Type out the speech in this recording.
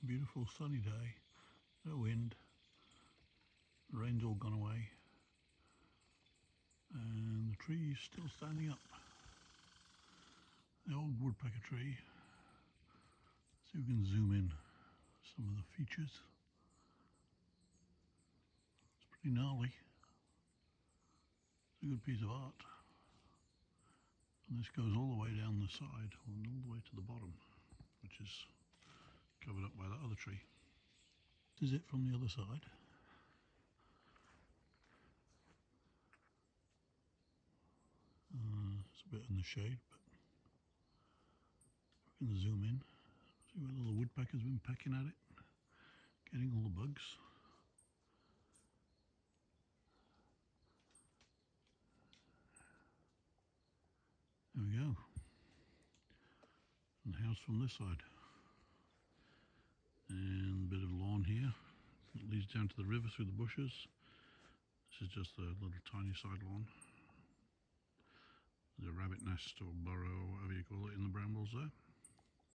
beautiful sunny day, no wind, the rain's all gone away, and the tree is still standing up. The old woodpecker tree. See if we can zoom in some of the features. It's pretty gnarly. It's a good piece of art. And this goes all the way down the side and all the way to the bottom, which is covered up by that other tree. This is it from the other side. It's a bit in the shade, but we can zoom in, see where the woodpecker's been pecking at it, getting all the bugs. There we go. And the house from this side. And a bit of lawn here. It leads down to the river through the bushes. This is just a little tiny side lawn. There's a rabbit nest or burrow or whatever you call it in the brambles there.